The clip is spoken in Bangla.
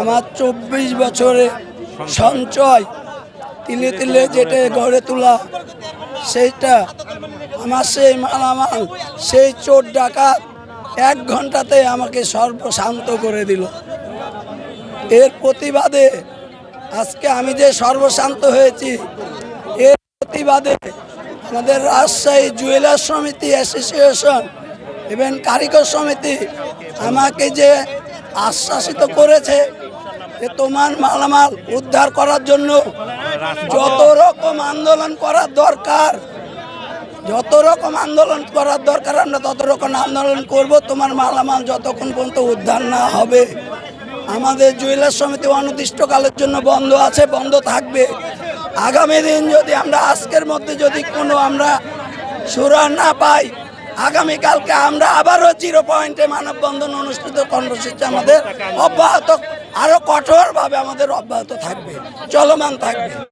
আমার 24 বছরে সঞ্চয় তিলে তিলে যেটা গড়ে তোলা, সেইটা আমার সেই মালামাল সেই চোর ডাকাত 1 ঘন্টাতে আমাকে সর্বশান্ত করে দিল। এর প্রতিবাদে আজকে আমি যে সর্বশান্ত হয়েছি, এর প্রতিবাদে আমাদের রাজশাহী জুয়েলার সমিতি অ্যাসোসিয়েশন এবং কারিগর সমিতি আমাকে যে আশ্বাসিত করেছে যে তোমার মালামাল উদ্ধার করার জন্য যত রকম আন্দোলন করার দরকার, আমরা তত রকম আন্দোলন করব। তোমার মালামাল যতক্ষণ পর্যন্ত উদ্ধার না হবে, আমাদের জুয়েলার সমিতি অনির্দিষ্টকালের জন্য বন্ধ আছে, বন্ধ থাকবে। আগামী দিন যদি আমরা আজকের মধ্যে যদি কোনো আমরা সুরাহা না পাই, আগামীকালকে আমরা আবারও 0 পয়েন্টে মানববন্ধন অনুষ্ঠিত কর্মসূচি আমাদের অব্যাহত, আরো কঠোরভাবে আমাদের অব্যাহত থাকবে, চলমান থাকবে।